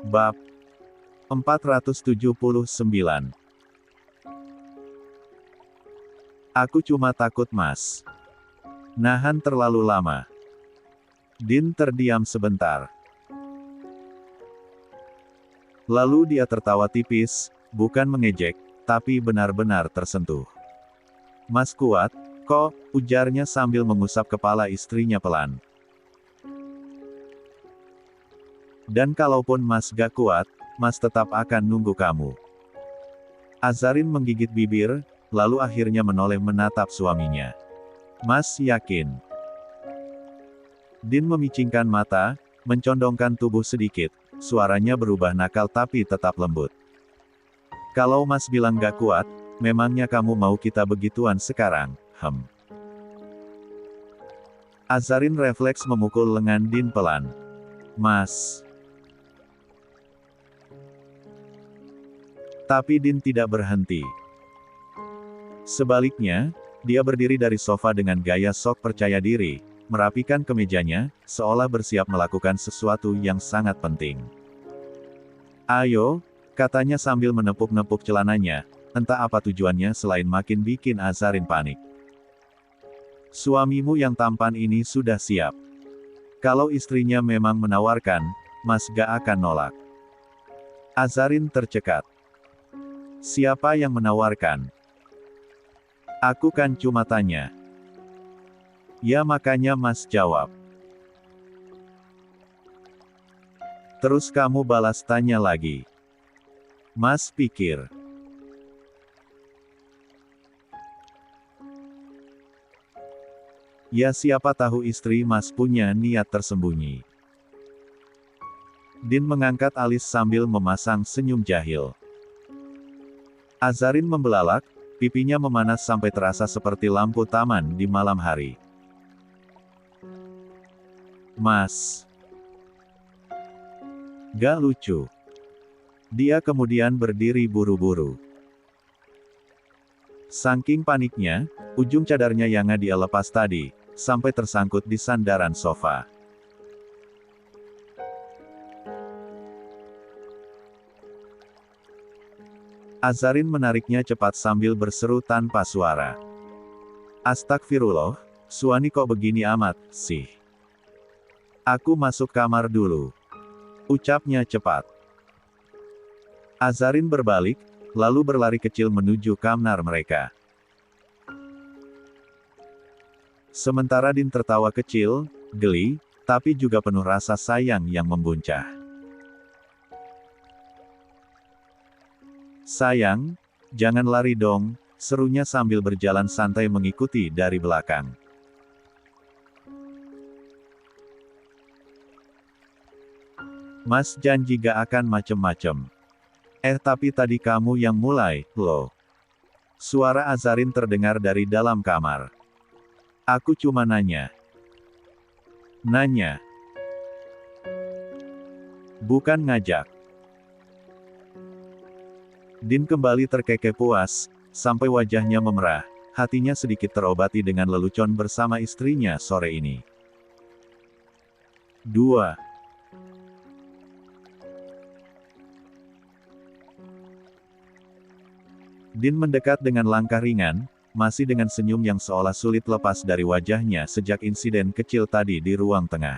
Bab 479. Aku cuma takut Mas. Nahan terlalu lama. Din terdiam sebentar. Lalu dia tertawa tipis, bukan mengejek, tapi benar-benar tersentuh. Mas kuat, kok, ujarnya sambil mengusap kepala istrinya pelan. Dan kalaupun Mas gak kuat, Mas tetap akan nunggu kamu. Azarin menggigit bibir, lalu akhirnya menoleh menatap suaminya. Mas yakin? Din memicingkan mata, mencondongkan tubuh sedikit, suaranya berubah nakal tapi tetap lembut. Kalau Mas bilang gak kuat, memangnya kamu mau kita begituan sekarang, Azarin refleks memukul lengan Din pelan. Mas. Tapi Din tidak berhenti. Sebaliknya, dia berdiri dari sofa dengan gaya sok percaya diri, merapikan kemejanya, seolah bersiap melakukan sesuatu yang sangat penting. Ayo, katanya sambil menepuk-nepuk celananya, entah apa tujuannya selain makin bikin Azarin panik. Suamimu yang tampan ini sudah siap. Kalau istrinya memang menawarkan, Mas gak akan nolak. Azarin tercekat. Siapa yang menawarkan? Aku kan cuma tanya. Ya makanya Mas jawab. Terus kamu balas tanya lagi. Mas pikir. Ya siapa tahu istri Mas punya niat tersembunyi. Din mengangkat alis sambil memasang senyum jahil. Azarin membelalak, pipinya memanas sampai terasa seperti lampu taman di malam hari. Mas. Gak lucu. Dia kemudian berdiri buru-buru. Saking paniknya, ujung cadarnya yang dia lepas tadi, sampai tersangkut di sandaran sofa. Azarin menariknya cepat sambil berseru tanpa suara. Astagfirullah, Suani kok begini amat, sih. Aku masuk kamar dulu. Ucapnya cepat. Azarin berbalik, lalu berlari kecil menuju kamar mereka. Sementara Din tertawa kecil, geli, tapi juga penuh rasa sayang yang membuncah. Sayang, jangan lari dong, serunya sambil berjalan santai mengikuti dari belakang. Mas janji gak akan macem-macem. Tapi tadi kamu yang mulai, loh. Suara Azarin terdengar dari dalam kamar. Aku cuma nanya. Nanya. Bukan ngajak. Din kembali terkekeh puas, sampai wajahnya memerah, hatinya sedikit terobati dengan lelucon bersama istrinya sore ini. 2. Din mendekat dengan langkah ringan, masih dengan senyum yang seolah sulit lepas dari wajahnya sejak insiden kecil tadi di ruang tengah.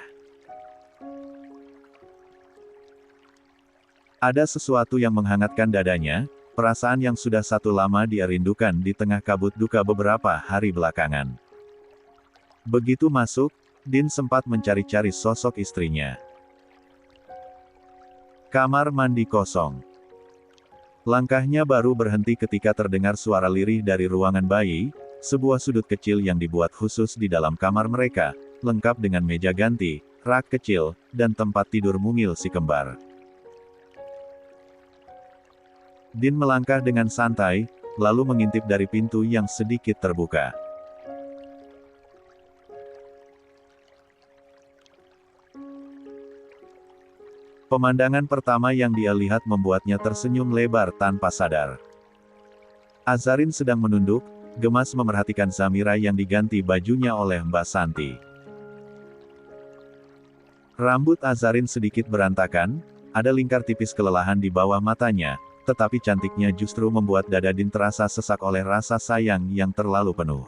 Ada sesuatu yang menghangatkan dadanya, perasaan yang sudah satu lama dia rindukan di tengah kabut duka beberapa hari belakangan. Begitu masuk, Din sempat mencari-cari sosok istrinya. Kamar mandi kosong. Langkahnya baru berhenti ketika terdengar suara lirih dari ruangan bayi, sebuah sudut kecil yang dibuat khusus di dalam kamar mereka, lengkap dengan meja ganti, rak kecil, dan tempat tidur mungil si kembar. Din melangkah dengan santai, lalu mengintip dari pintu yang sedikit terbuka. Pemandangan pertama yang dia lihat membuatnya tersenyum lebar tanpa sadar. Azarin sedang menunduk, gemas memerhatikan Zamira yang diganti bajunya oleh Mbak Santi. Rambut Azarin sedikit berantakan, Ada lingkar tipis kelelahan di bawah matanya, tetapi cantiknya justru membuat dada Din terasa sesak oleh rasa sayang yang terlalu penuh.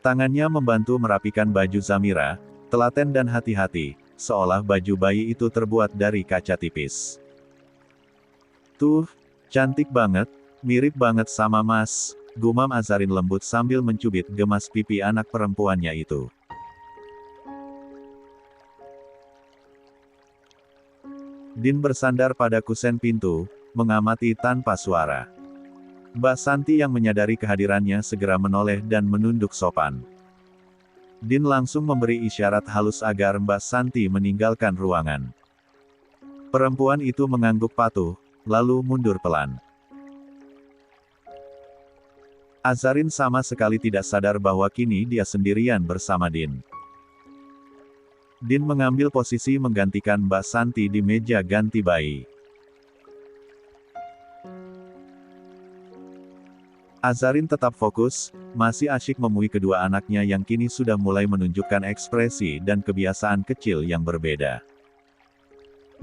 Tangannya membantu merapikan baju Zamira, telaten dan hati-hati, seolah baju bayi itu terbuat dari kaca tipis. Tuh, cantik banget, mirip banget sama Mas, gumam Azarin lembut sambil mencubit gemas pipi anak perempuannya itu. Din bersandar pada kusen pintu, mengamati tanpa suara. Mbak Santi yang menyadari kehadirannya segera menoleh dan menunduk sopan. Din langsung memberi isyarat halus agar Mbak Santi meninggalkan ruangan. Perempuan itu mengangguk patuh, lalu mundur pelan. Azarin sama sekali tidak sadar bahwa kini dia sendirian bersama Din. Din mengambil posisi menggantikan Mbak Santi di meja ganti bayi. Azarin tetap fokus, masih asyik memui kedua anaknya yang kini sudah mulai menunjukkan ekspresi dan kebiasaan kecil yang berbeda.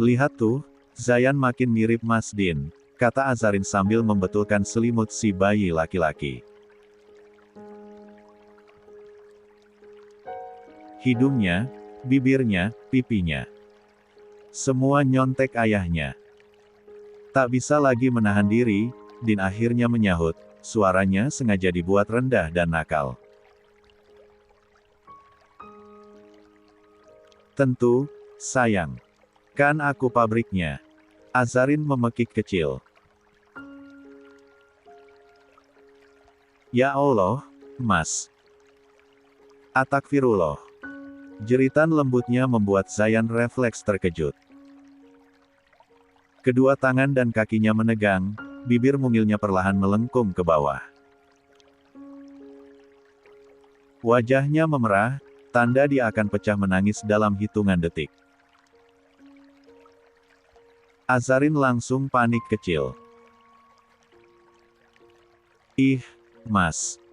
Lihat tuh, Zayan makin mirip Mas Din, kata Azarin sambil membetulkan selimut si bayi laki-laki. Hidungnya, bibirnya, pipinya. Semua nyontek ayahnya. Tak bisa lagi menahan diri, Din akhirnya menyahut, suaranya sengaja dibuat rendah dan nakal. Tentu, sayang. Kan aku pabriknya. Azarin memekik kecil. Ya Allah, Mas. Atakfirullah. Jeritan lembutnya membuat Zayan refleks terkejut. Kedua tangan dan kakinya menegang, bibir mungilnya perlahan melengkung ke bawah. Wajahnya memerah, tanda dia akan pecah menangis dalam hitungan detik. Azarin langsung panik kecil. Ih, Mas.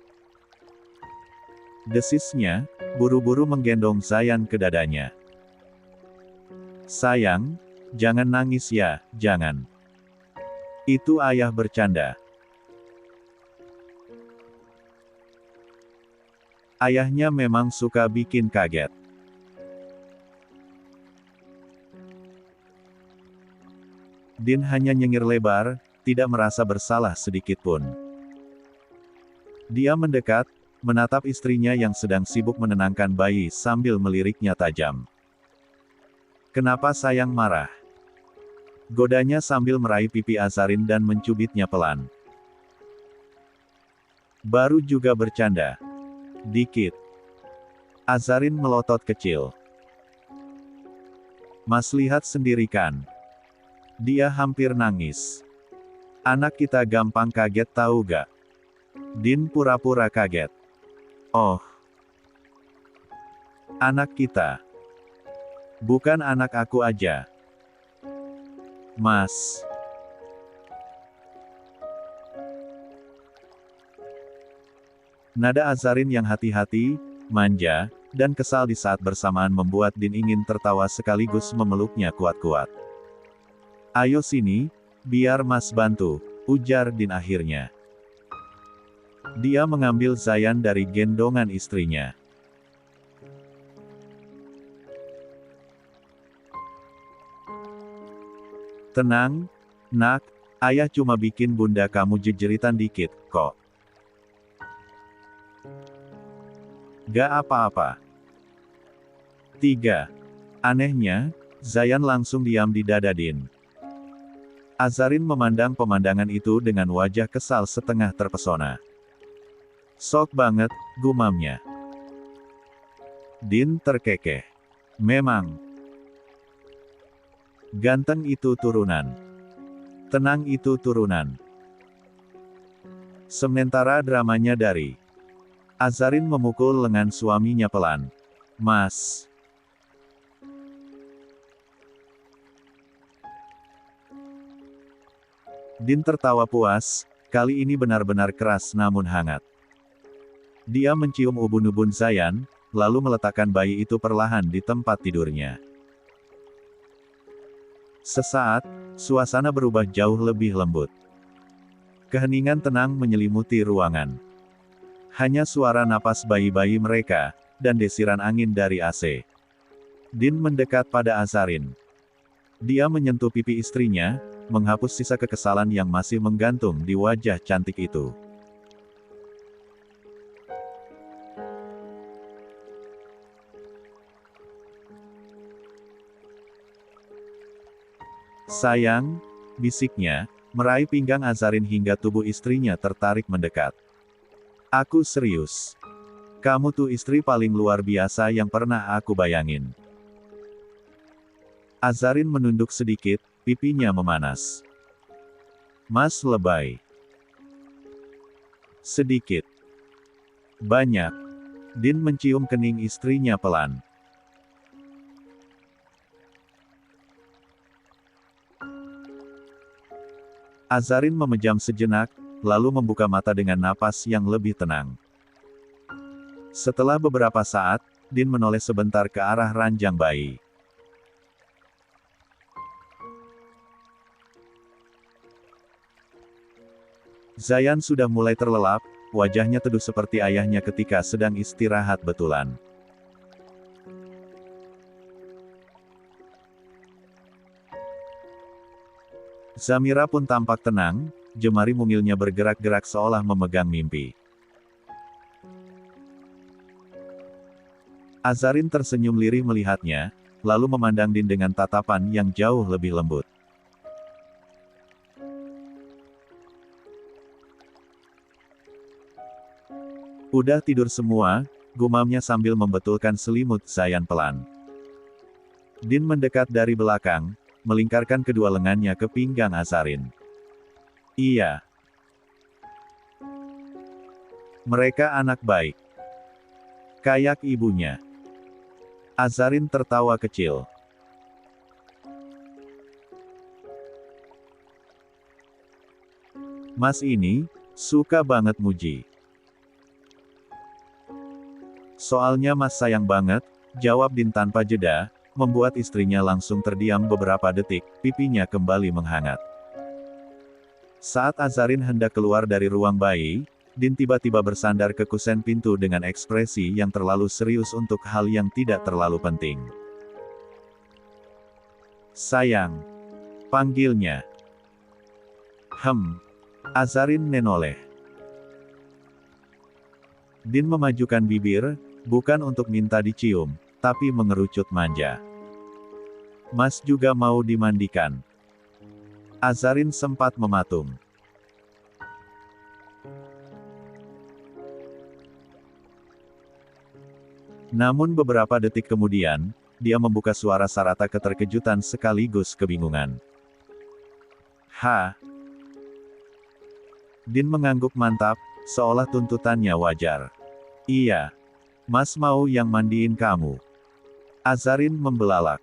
Desisnya, buru-buru menggendong Zayan ke dadanya. Sayang, jangan nangis ya, jangan. Itu ayah bercanda. Ayahnya memang suka bikin kaget. Din hanya nyengir lebar, tidak merasa bersalah sedikitpun. Dia mendekat, menatap istrinya yang sedang sibuk menenangkan bayi sambil meliriknya tajam. Kenapa sayang marah? Godanya sambil meraih pipi Azarin dan mencubitnya pelan. Baru juga bercanda. Dikit. Azarin melotot kecil. Mas lihat sendiri kan. Dia hampir nangis. Anak kita gampang kaget tahu gak? Din pura-pura kaget. Oh. Anak kita. Bukan anak aku aja. Mas. Nada Azarin yang hati-hati, manja, dan kesal di saat bersamaan membuat Din ingin tertawa sekaligus memeluknya kuat-kuat. Ayo sini, biar Mas bantu, ujar Din akhirnya. Dia mengambil Zayan dari gendongan istrinya. Tenang, nak, ayah cuma bikin bunda kamu jejeritan dikit, kok. Gak apa-apa. 3. Anehnya, Zayan langsung diam di dada Din. Azarin memandang pemandangan itu dengan wajah kesal setengah terpesona. Sok banget, gumamnya. Din terkekeh. Memang. Ganteng itu turunan. Tenang itu turunan. Sementara dramanya dari. Azarin memukul lengan suaminya pelan. Mas. Din tertawa puas, kali ini benar-benar keras namun hangat. Dia mencium ubun-ubun Zayan, lalu meletakkan bayi itu perlahan di tempat tidurnya. Sesaat, suasana berubah jauh lebih lembut. Keheningan tenang menyelimuti ruangan. Hanya suara napas bayi-bayi mereka, dan desiran angin dari AC. Din mendekat pada Azarin. Dia menyentuh pipi istrinya, menghapus sisa kekesalan yang masih menggantung di wajah cantik itu. Sayang, bisiknya, meraih pinggang Azarin hingga tubuh istrinya tertarik mendekat. Aku serius. Kamu tuh istri paling luar biasa yang pernah aku bayangin. Azarin menunduk sedikit, pipinya memanas. Mas lebay. Sedikit. Banyak. Din mencium kening istrinya pelan. Azarin memejam sejenak, lalu membuka mata dengan napas yang lebih tenang. Setelah beberapa saat, Din menoleh sebentar ke arah ranjang bayi. Zayan sudah mulai terlelap, wajahnya teduh seperti ayahnya ketika sedang istirahat betulan. Zamira pun tampak tenang, jemari mungilnya bergerak-gerak seolah memegang mimpi. Azarin tersenyum lirih melihatnya, lalu memandang Din dengan tatapan yang jauh lebih lembut. Udah tidur semua, gumamnya sambil membetulkan selimut Zayan pelan. Din mendekat dari belakang, melingkarkan kedua lengannya ke pinggang Azarin. Iya. Mereka anak baik. Kayak ibunya. Azarin tertawa kecil. Mas ini, suka banget muji. Soalnya mas sayang banget, jawab Din tanpa jeda, membuat istrinya langsung terdiam beberapa detik, pipinya kembali menghangat. Saat Azarin hendak keluar dari ruang bayi, Din tiba-tiba bersandar ke kusen pintu dengan ekspresi yang terlalu serius untuk hal yang tidak terlalu penting. Sayang. Panggilnya. Azarin menoleh. Din memajukan bibir, bukan untuk minta dicium, tapi mengerucut manja. Mas juga mau dimandikan. Azarin sempat mematung. Namun beberapa detik kemudian, dia membuka suara sarata keterkejutan sekaligus kebingungan. Din mengangguk mantap, seolah tuntutannya wajar. Iya. Mas mau yang mandiin kamu. Azarin membelalak.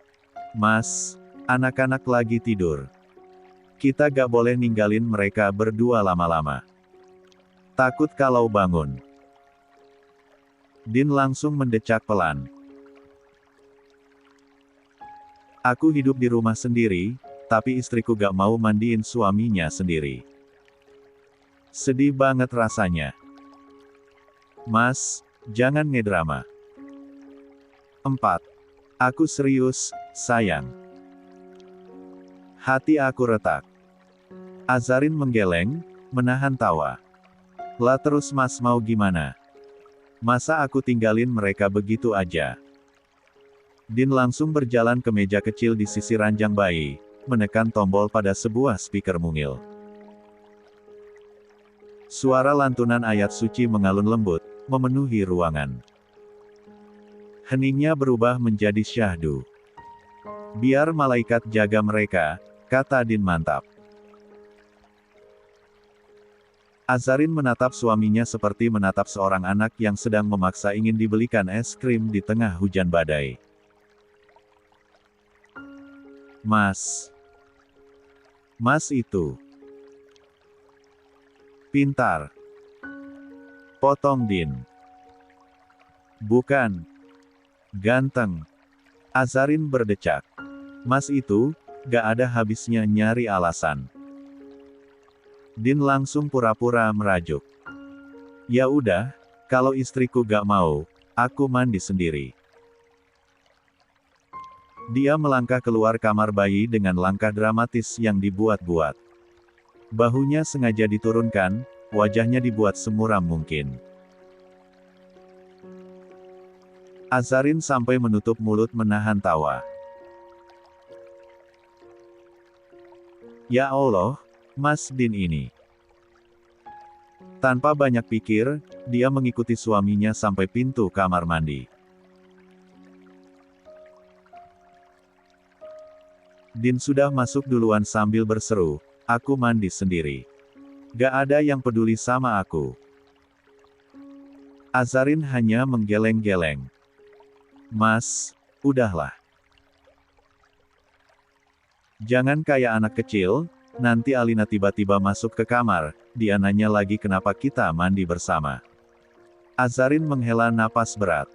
Mas, anak-anak lagi tidur. Kita gak boleh ninggalin mereka berdua lama-lama. Takut kalau bangun. Din langsung mendecak pelan. Aku hidup di rumah sendiri, tapi istriku gak mau mandiin suaminya sendiri. Sedih banget rasanya. Mas, jangan ngedrama. 4. Aku serius, sayang. Hati aku retak. Azarin menggeleng, menahan tawa. Lah terus mas mau gimana? Masa aku tinggalin mereka begitu aja? Din langsung berjalan ke meja kecil di sisi ranjang bayi, menekan tombol pada sebuah speaker mungil. Suara lantunan ayat suci mengalun lembut, memenuhi ruangan. Heningnya berubah menjadi syahdu. Biar malaikat jaga mereka, kata Din mantap. Azarin menatap suaminya seperti menatap seorang anak yang sedang memaksa ingin dibelikan es krim di tengah hujan badai. Mas. Mas itu. Pintar. Potong Din. Bukan. Ganteng. Azarin berdecak. Mas itu, gak ada habisnya nyari alasan. Din langsung pura-pura merajuk. Ya udah, kalau istriku gak mau, aku mandi sendiri. Dia melangkah keluar kamar bayi dengan langkah dramatis yang dibuat-buat. Bahunya sengaja diturunkan, wajahnya dibuat semuram mungkin. Azarin sampai menutup mulut menahan tawa. Ya Allah, Mas Din ini. Tanpa banyak pikir, dia mengikuti suaminya sampai pintu kamar mandi. Din sudah masuk duluan sambil berseru, aku mandi sendiri. Gak ada yang peduli sama aku. Azarin hanya menggeleng-geleng. Mas, udahlah. Jangan kayak anak kecil, nanti Alina tiba-tiba masuk ke kamar, dia nanya lagi kenapa kita mandi bersama. Azarin menghela napas berat.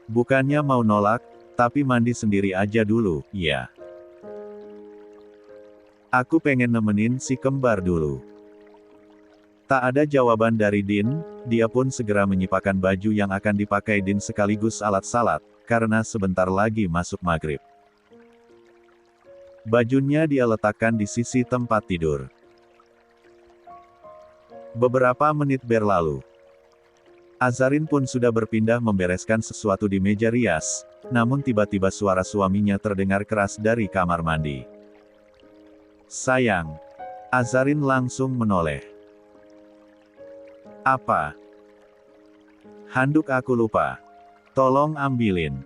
Bukannya mau nolak, tapi mandi sendiri aja dulu, ya. Aku pengen nemenin si kembar dulu. Tak ada jawaban dari Din, dia pun segera menyipakkan baju yang akan dipakai Din sekaligus alat salat, karena sebentar lagi masuk maghrib. Bajunya dia letakkan di sisi tempat tidur. Beberapa menit berlalu. Azarin pun sudah berpindah membereskan sesuatu di meja rias, namun tiba-tiba suara suaminya terdengar keras dari kamar mandi. Sayang. Azarin langsung menoleh. Apa? Handuk aku lupa. Tolong ambilin.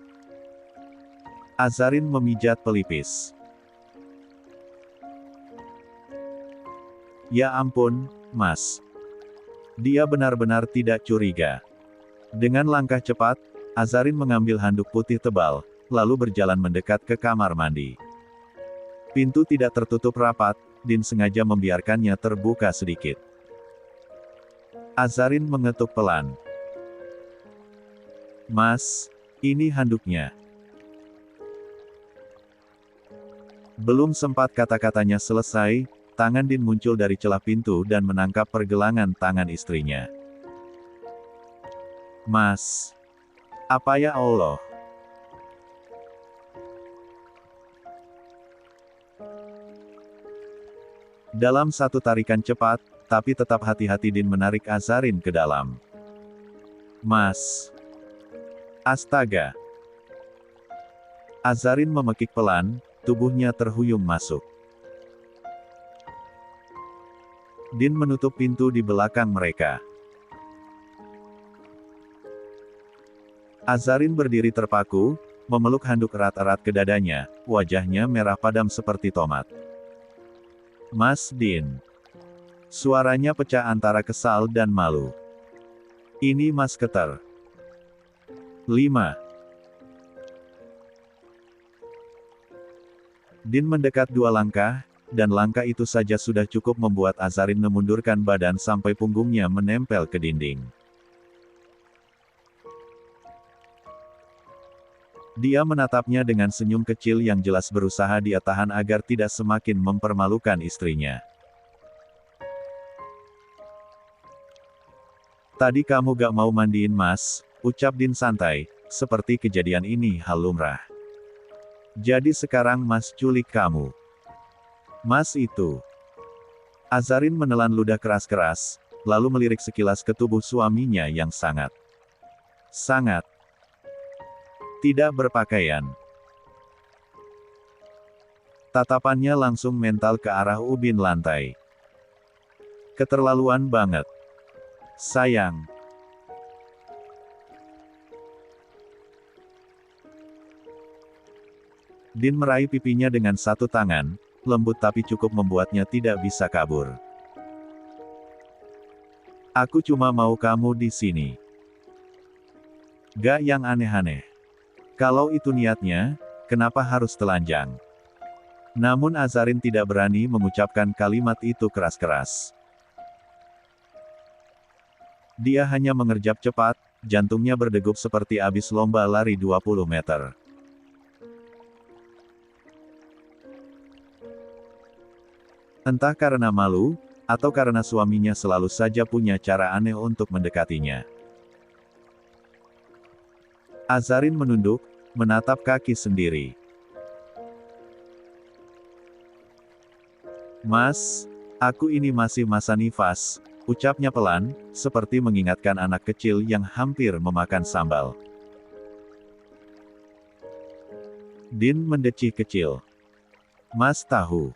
Azarin memijat pelipis. Ya ampun, Mas. Dia benar-benar tidak curiga. Dengan langkah cepat, Azarin mengambil handuk putih tebal, lalu berjalan mendekat ke kamar mandi. Pintu tidak tertutup rapat, Din sengaja membiarkannya terbuka sedikit. Azarin mengetuk pelan. Mas, ini handuknya. Belum sempat kata-katanya selesai, tangan Din muncul dari celah pintu dan menangkap pergelangan tangan istrinya. Mas. Apa ya Allah? Dalam satu tarikan cepat, tapi tetap hati-hati Din menarik Azarin ke dalam. Mas. Astaga. Azarin memekik pelan, tubuhnya terhuyung masuk. Din menutup pintu di belakang mereka. Azarin berdiri terpaku, memeluk handuk erat-erat ke dadanya, wajahnya merah padam seperti tomat. Mas Din. Suaranya pecah antara kesal dan malu. Ini Mas Keter. 5. Din mendekat 2 langkah, dan langkah itu saja sudah cukup membuat Azarin memundurkan badan sampai punggungnya menempel ke dinding. Dia menatapnya dengan senyum kecil yang jelas berusaha dia tahan agar tidak semakin mempermalukan istrinya. Tadi kamu gak mau mandiin Mas, ucap Din santai, seperti kejadian ini hal lumrah. Jadi sekarang Mas culik kamu. Mas itu. Azarin menelan ludah keras-keras, lalu melirik sekilas ke tubuh suaminya yang sangat tidak berpakaian. Tatapannya langsung mental ke arah ubin lantai. Keterlaluan banget. Sayang. Din meraih pipinya dengan satu tangan, lembut tapi cukup membuatnya tidak bisa kabur. Aku cuma mau kamu di sini. Gak yang aneh-aneh. Kalau itu niatnya, kenapa harus telanjang? Namun Azarin tidak berani mengucapkan kalimat itu keras-keras. Dia hanya mengerjap cepat, jantungnya berdegup seperti abis lomba lari 20 meter. Entah karena malu, atau karena suaminya selalu saja punya cara aneh untuk mendekatinya. Azarin menunduk, menatap kaki sendiri. Mas, aku ini masih masa nifas, ucapnya pelan, seperti mengingatkan anak kecil yang hampir memakan sambal. Din mendecih kecil. Mas tahu.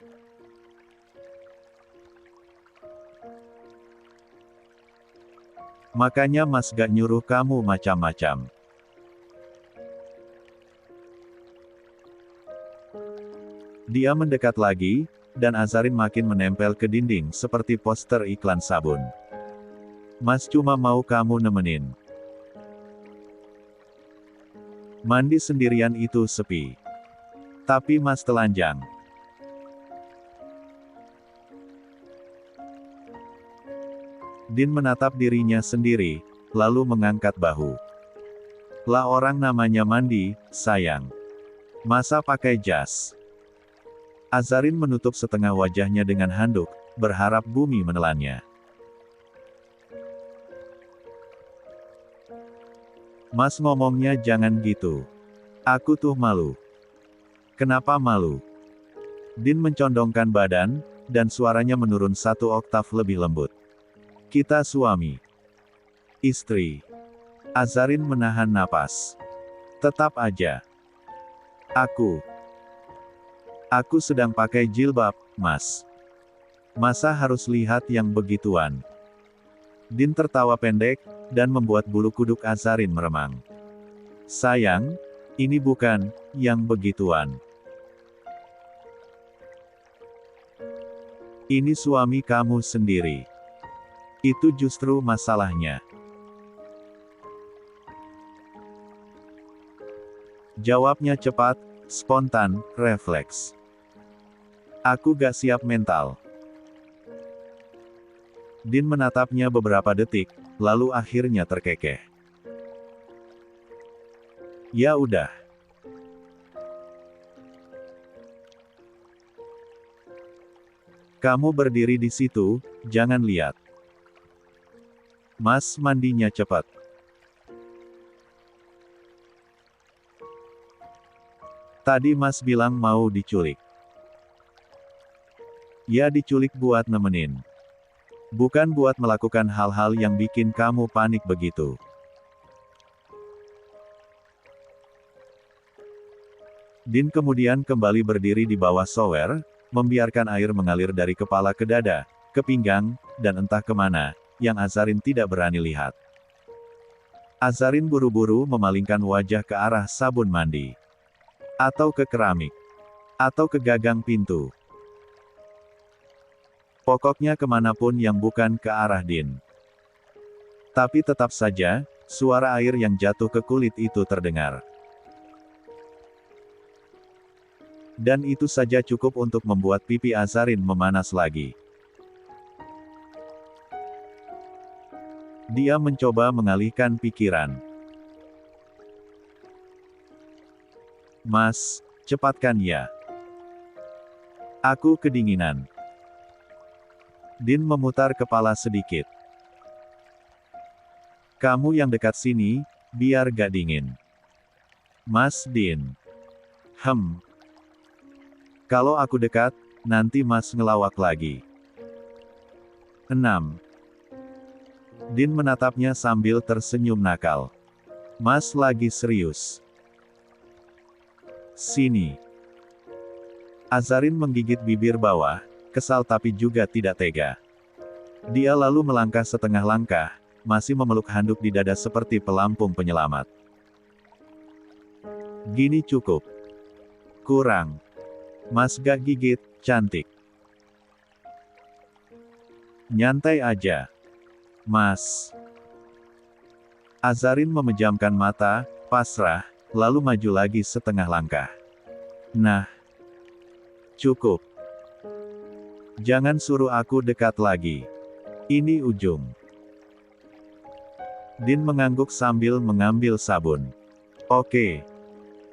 Makanya Mas gak nyuruh kamu macam-macam. Dia mendekat lagi, dan Azarin makin menempel ke dinding seperti poster iklan sabun. Mas cuma mau kamu nemenin. Mandi sendirian itu sepi. Tapi Mas telanjang. Din menatap dirinya sendiri, lalu mengangkat bahu. Lah orang namanya mandi, sayang. Masa pakai jas? Azarin menutup setengah wajahnya dengan handuk, berharap bumi menelannya. Mas ngomongnya jangan gitu. Aku tuh malu. Kenapa malu? Din mencondongkan badan, dan suaranya menurun 1 oktav lebih lembut. Kita suami istri. Azarin menahan napas. Tetap aja. Aku sedang pakai jilbab, Mas. Masa harus lihat yang begituan? Din tertawa pendek, dan membuat bulu kuduk Azarin meremang. Sayang, ini bukan yang begituan. Ini suami kamu sendiri. Itu justru masalahnya. Jawabnya cepat, spontan, refleks. Aku gak siap mental. Din menatapnya beberapa detik, lalu akhirnya terkekeh. Ya udah. Kamu berdiri di situ, jangan lihat. Mas mandinya cepat. Tadi Mas bilang mau diculik. Ya diculik buat nemenin. Bukan buat melakukan hal-hal yang bikin kamu panik begitu. Din kemudian kembali berdiri di bawah shower, membiarkan air mengalir dari kepala ke dada, ke pinggang, dan entah kemana, yang Azarin tidak berani lihat. Azarin buru-buru memalingkan wajah ke arah sabun mandi. Atau ke keramik. Atau ke gagang pintu. Pokoknya kemanapun yang bukan ke arah Din. Tapi tetap saja, suara air yang jatuh ke kulit itu terdengar. Dan itu saja cukup untuk membuat pipi Azarin memanas lagi. Dia mencoba mengalihkan pikiran. Mas, cepatkan ya. Aku kedinginan. Din memutar kepala sedikit. Kamu yang dekat sini, biar gak dingin. Mas Din. Kalau aku dekat, nanti Mas ngelawak lagi. 6. Din menatapnya sambil tersenyum nakal. Mas lagi serius. Sini. Azarin menggigit bibir bawah, kesal tapi juga tidak tega. Dia lalu melangkah setengah langkah, masih memeluk handuk di dada seperti pelampung penyelamat. Gini cukup. Kurang. Mas gak gigit, cantik. Nyantai aja. Mas. Azarin memejamkan mata, pasrah, lalu maju lagi setengah langkah. Nah. Cukup. Jangan suruh aku dekat lagi. Ini ujung. Din mengangguk sambil mengambil sabun. Oke.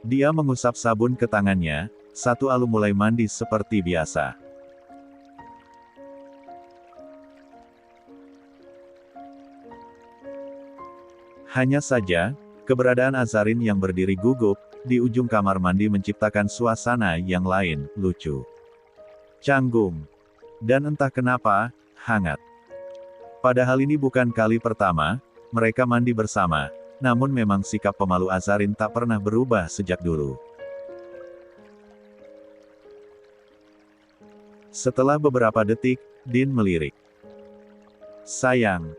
Dia mengusap sabun ke tangannya, satu alu mulai mandi seperti biasa. Hanya saja, keberadaan Azarin yang berdiri gugup di ujung kamar mandi menciptakan suasana yang lain, lucu, canggung, dan entah kenapa, hangat. Padahal ini bukan kali pertama mereka mandi bersama, namun memang sikap pemalu Azarin tak pernah berubah sejak dulu. Setelah beberapa detik, Din melirik. Sayang.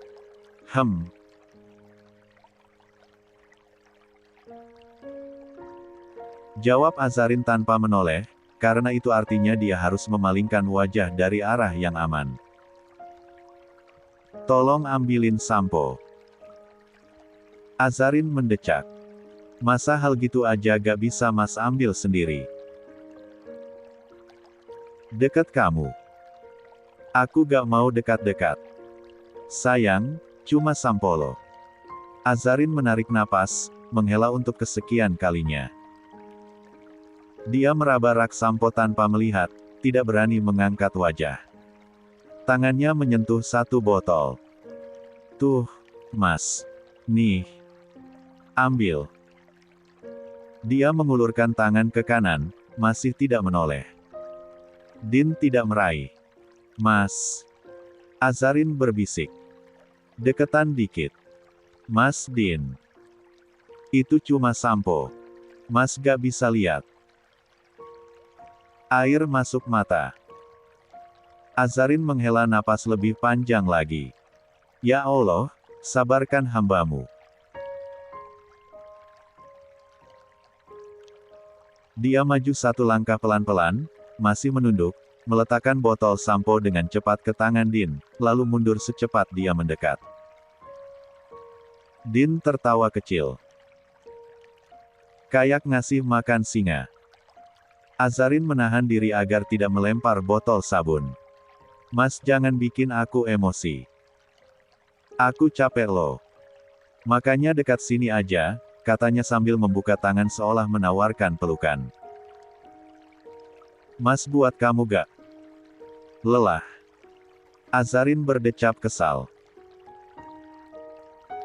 Jawab Azarin tanpa menoleh, karena itu artinya dia harus memalingkan wajah dari arah yang aman. Tolong ambilin sampo. Azarin mendecak. Masa hal gitu aja gak bisa Mas ambil sendiri? Dekat kamu. Aku gak mau dekat-dekat. Sayang, cuma sampo loh. Azarin menarik napas, menghela untuk kesekian kalinya. Dia meraba rak sampo tanpa melihat, tidak berani mengangkat wajah. Tangannya menyentuh satu botol. Tuh, Mas. Nih. Ambil. Dia mengulurkan tangan ke kanan, masih tidak menoleh. Din tidak meraih. Mas. Azarin berbisik. Deketan dikit. Mas Din. Itu cuma sampo. Mas gak bisa lihat. Air masuk mata. Azarin menghela napas lebih panjang lagi. Ya Allah, sabarkan hambamu. Dia maju satu langkah pelan-pelan, masih menunduk, meletakkan botol sampo dengan cepat ke tangan Din, lalu mundur secepat dia mendekat. Din tertawa kecil. Kayak ngasih makan singa. Azarin menahan diri agar tidak melempar botol sabun. Mas jangan bikin aku emosi. Aku capek loh. Makanya dekat sini aja, katanya sambil membuka tangan seolah menawarkan pelukan. Mas buat kamu gak lelah? Azarin berdecap kesal.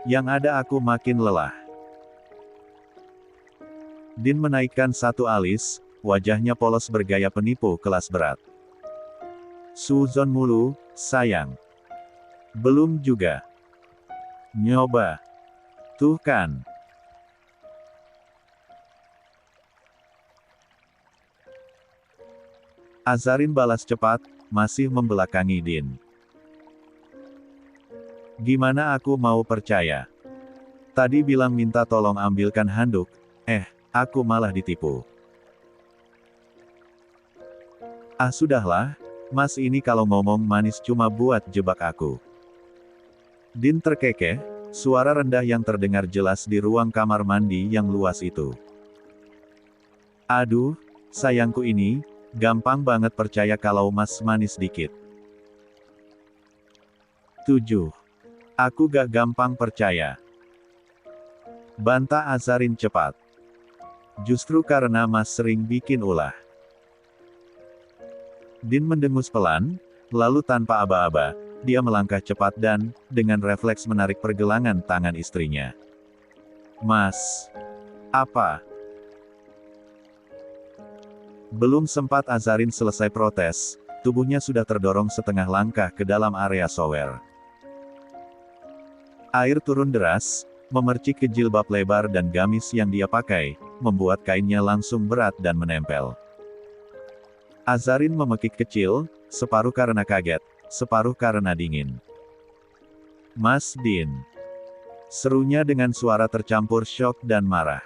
Yang ada aku makin lelah. Din menaikkan satu alis, wajahnya polos bergaya penipu kelas berat. Suzon mulu, sayang. Belum juga. Nyoba. Tuh kan. Azarin balas cepat, masih membelakangi Din. Gimana aku mau percaya? Tadi bilang minta tolong ambilkan handuk, aku malah ditipu. Ah sudahlah, Mas ini kalau ngomong manis cuma buat jebak aku. Din terkekeh, suara rendah yang terdengar jelas di ruang kamar mandi yang luas itu. Aduh, sayangku ini, gampang banget percaya kalau Mas manis dikit. 7. Aku gak gampang percaya. Bantah Azarin cepat. Justru karena Mas sering bikin ulah. Din mendengus pelan, lalu tanpa aba-aba, dia melangkah cepat dan, dengan refleks menarik pergelangan tangan istrinya. Mas. Apa? Belum sempat Azarin selesai protes, tubuhnya sudah terdorong setengah langkah ke dalam area shower. Air turun deras, memercik ke jilbab lebar dan gamis yang dia pakai, membuat kainnya langsung berat dan menempel. Azarin memekik kecil, separuh karena kaget, separuh karena dingin. Mas Din. Serunya dengan suara tercampur syok dan marah.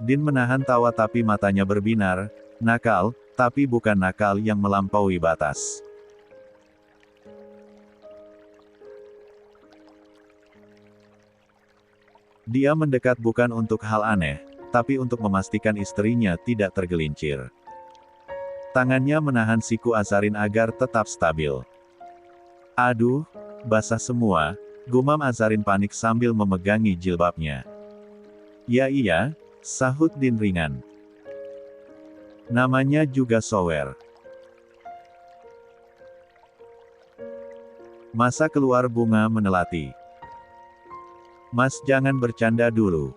Din menahan tawa tapi matanya berbinar, nakal, tapi bukan nakal yang melampaui batas. Dia mendekat bukan untuk hal aneh, tapi untuk memastikan istrinya tidak tergelincir. Tangannya menahan siku Azarin agar tetap stabil. Aduh, basah semua, gumam Azarin panik sambil memegangi jilbabnya. Ya iya, sahut Din ringan. Namanya juga shower. Masa keluar bunga menelati. Mas jangan bercanda dulu.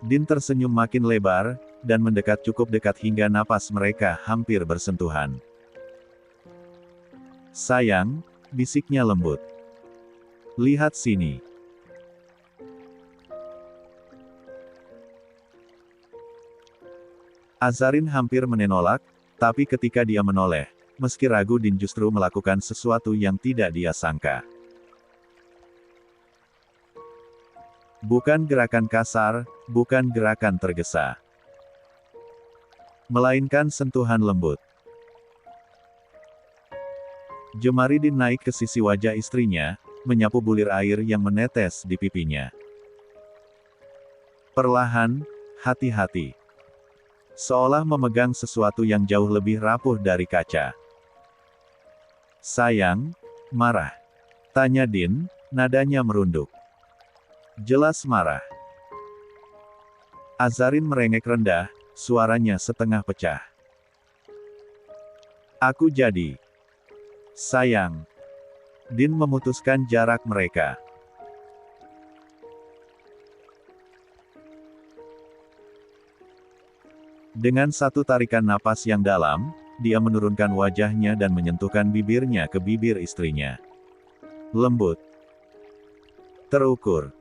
Din tersenyum makin lebar, dan mendekat cukup dekat hingga napas mereka hampir bersentuhan. Sayang, bisiknya lembut. Lihat sini. Azarin hampir menolak, tapi ketika dia menoleh, meski ragu Din justru melakukan sesuatu yang tidak dia sangka. Bukan gerakan kasar, bukan gerakan tergesa. Melainkan sentuhan lembut. Jemari Din naik ke sisi wajah istrinya, menyapu bulir air yang menetes di pipinya. Perlahan, hati-hati. Seolah memegang sesuatu yang jauh lebih rapuh dari kaca. Sayang, marah? Tanya Din, nadanya merunduk. Jelas marah. Azarin merengek rendah, suaranya setengah pecah. Aku jadi. Sayang. Din memutuskan jarak mereka. Dengan satu tarikan napas yang dalam, dia menurunkan wajahnya dan menyentuhkan bibirnya ke bibir istrinya. Lembut. Terukur.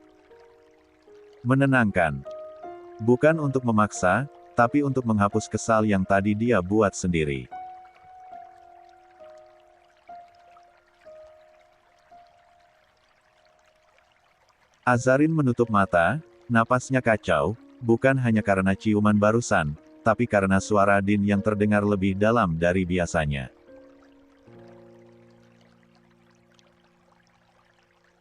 Menenangkan. Bukan untuk memaksa, tapi untuk menghapus kesal yang tadi dia buat sendiri. Azarin menutup mata, napasnya kacau, bukan hanya karena ciuman barusan, tapi karena suara Din yang terdengar lebih dalam dari biasanya.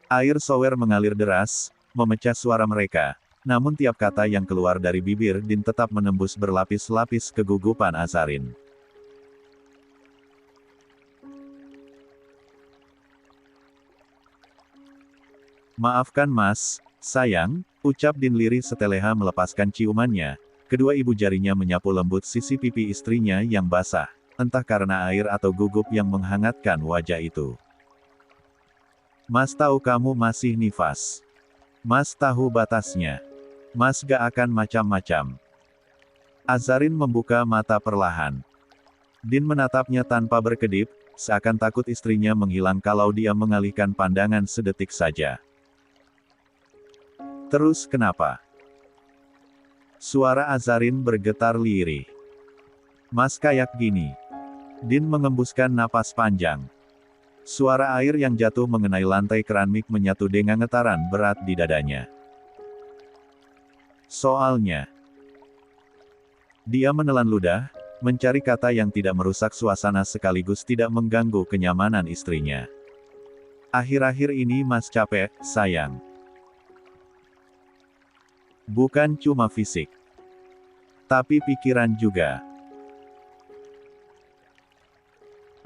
Air sower mengalir deras, memecah suara mereka, namun tiap kata yang keluar dari bibir Din tetap menembus berlapis-lapis kegugupan Azarin. Maafkan Mas, sayang, ucap Din lirih seteleha melepaskan ciumannya. Kedua ibu jarinya menyapu lembut sisi pipi istrinya yang basah, entah karena air atau gugup yang menghangatkan wajah itu. Mas tahu kamu masih nifas. Mas tahu batasnya. Mas gak akan macam-macam. Azarin membuka mata perlahan. Din menatapnya tanpa berkedip, seakan takut istrinya menghilang kalau dia mengalihkan pandangan sedetik saja. Terus kenapa? Suara Azarin bergetar lirih. Mas kayak gini. Din mengembuskan napas panjang. Suara air yang jatuh mengenai lantai keramik menyatu dengan getaran berat di dadanya. Soalnya, dia menelan ludah, mencari kata yang tidak merusak suasana sekaligus tidak mengganggu kenyamanan istrinya. Akhir-akhir ini Mas capek, sayang. Bukan cuma fisik, tapi pikiran juga.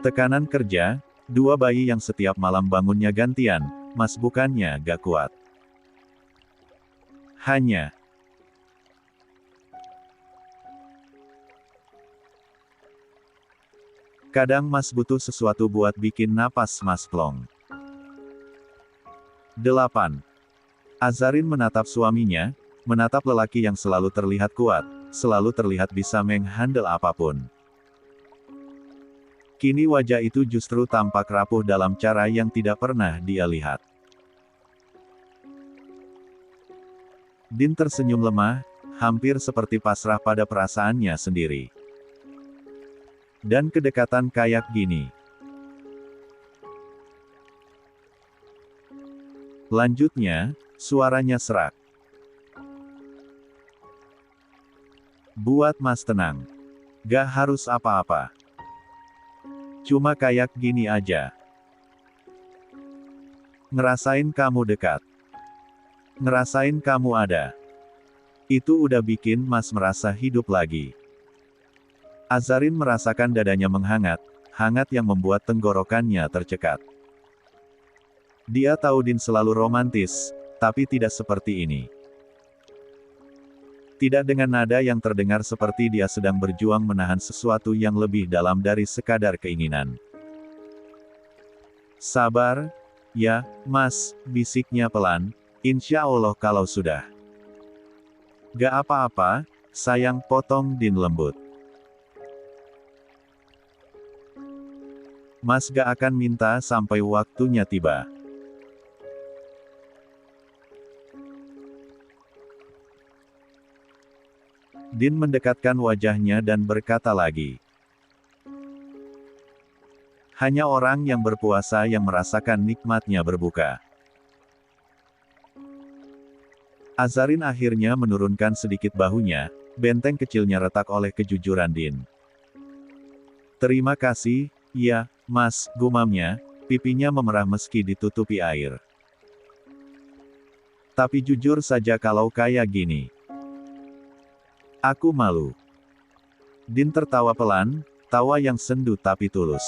Tekanan kerja, dua bayi yang setiap malam bangunnya gantian, Mas bukannya gak kuat. Hanya kadang Mas butuh sesuatu buat bikin napas Mas plong. 8. Azarin menatap suaminya, menatap lelaki yang selalu terlihat kuat, selalu terlihat bisa menghandle apapun. Kini wajah itu justru tampak rapuh dalam cara yang tidak pernah dia lihat. Din tersenyum lemah, hampir seperti pasrah pada perasaannya sendiri. Dan kedekatan kayak gini. Lanjutnya, suaranya serak. Buat Mas tenang. Gak harus apa-apa. Cuma kayak gini aja. Ngerasain kamu dekat. Ngerasain kamu ada. Itu udah bikin Mas merasa hidup lagi. Azarin merasakan dadanya menghangat, hangat yang membuat tenggorokannya tercekat. Dia tahu Din selalu romantis, tapi tidak seperti ini. Tidak dengan nada yang terdengar seperti dia sedang berjuang menahan sesuatu yang lebih dalam dari sekadar keinginan. Sabar, ya, Mas, bisiknya pelan, insya Allah kalau sudah. Gak apa-apa, sayang, potong Din lembut. Mas gak akan minta sampai waktunya tiba. Din mendekatkan wajahnya dan berkata lagi. Hanya orang yang berpuasa yang merasakan nikmatnya berbuka. Azarin akhirnya menurunkan sedikit bahunya, benteng kecilnya retak oleh kejujuran Din. Terima kasih, ya, Mas, gumamnya, pipinya memerah meski ditutupi air. Tapi jujur saja kalau kayak gini. Aku malu. Din tertawa pelan, tawa yang sendu tapi tulus.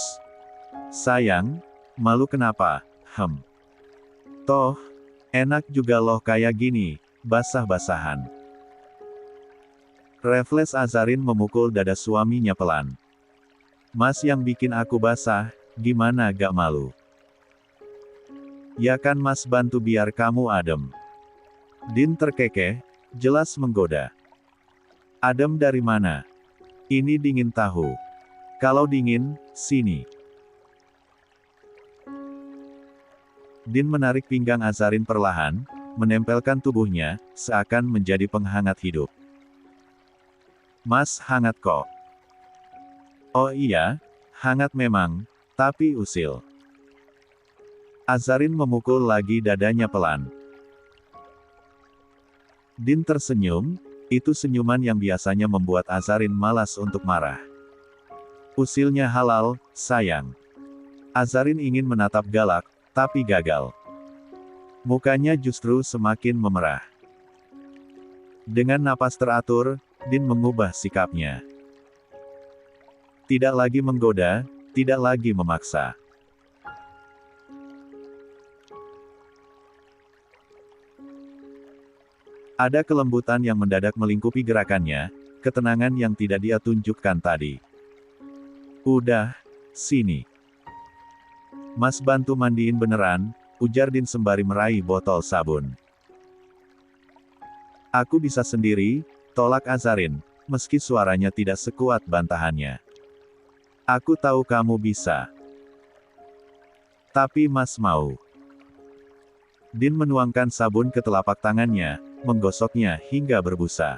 Sayang, malu kenapa? Toh, enak juga loh kayak gini, basah-basahan. Refleks Azarin memukul dada suaminya pelan. Mas yang bikin aku basah, gimana gak malu? Ya kan Mas bantu biar kamu adem. Din terkekeh, jelas menggoda. Adem dari mana? Ini dingin tahu. Kalau dingin, sini. Din menarik pinggang Azarin perlahan, menempelkan tubuhnya, seakan menjadi penghangat hidup. Mas hangat kok. Oh iya, hangat memang, tapi usil. Azarin memukul lagi dadanya pelan. Din tersenyum, itu senyuman yang biasanya membuat Azarin malas untuk marah. Usilnya halal, sayang. Azarin ingin menatap galak, tapi gagal. Mukanya justru semakin memerah. Dengan napas teratur, Din mengubah sikapnya. Tidak lagi menggoda, tidak lagi memaksa. Ada kelembutan yang mendadak melingkupi gerakannya, ketenangan yang tidak dia tunjukkan tadi. Udah, sini. Mas bantu mandiin beneran, ujar Din sembari meraih botol sabun. Aku bisa sendiri, tolak Azarin, meski suaranya tidak sekuat bantahannya. Aku tahu kamu bisa. Tapi Mas mau. Din menuangkan sabun ke telapak tangannya, menggosoknya hingga berbusa.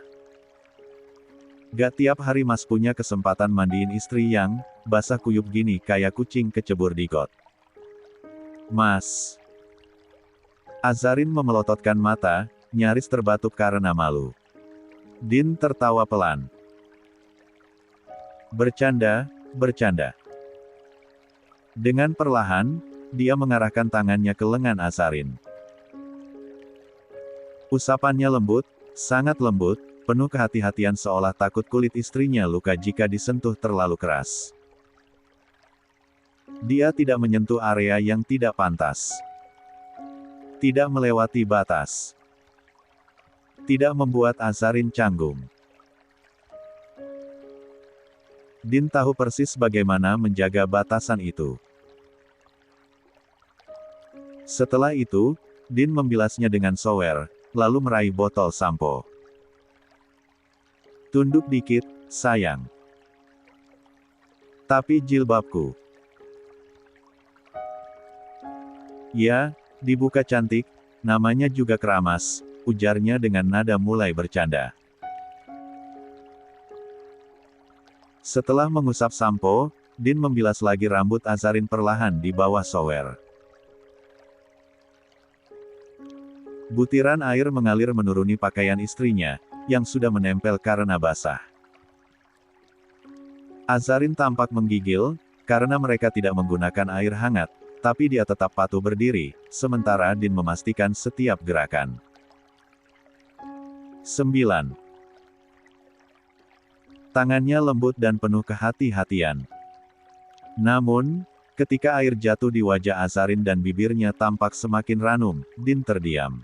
Gak tiap hari Mas punya kesempatan mandiin istri yang basah kuyup gini kayak kucing kecebur di got. Mas. Azarin memelototkan mata, nyaris terbatuk karena malu. Din tertawa pelan. Bercanda, bercanda. Dengan perlahan, dia mengarahkan tangannya ke lengan Azarin. Usapannya lembut, sangat lembut, penuh kehati-hatian seolah takut kulit istrinya luka jika disentuh terlalu keras. Dia tidak menyentuh area yang tidak pantas. Tidak melewati batas. Tidak membuat Azarin canggung. Din tahu persis bagaimana menjaga batasan itu. Setelah itu, Din membilasnya dengan shower, lalu meraih botol sampo. Tunduk dikit, sayang. Tapi jilbabku. Ya, dibuka cantik, namanya juga keramas, ujarnya dengan nada mulai bercanda. Setelah mengusap sampo, Din membilas lagi rambut Azarin perlahan di bawah shower. Butiran air mengalir menuruni pakaian istrinya, yang sudah menempel karena basah. Azarin tampak menggigil, karena mereka tidak menggunakan air hangat, tapi dia tetap patuh berdiri, sementara Din memastikan setiap gerakan. 9. Tangannya lembut dan penuh kehati-hatian. Namun, ketika air jatuh di wajah Azarin dan bibirnya tampak semakin ranum, Din terdiam.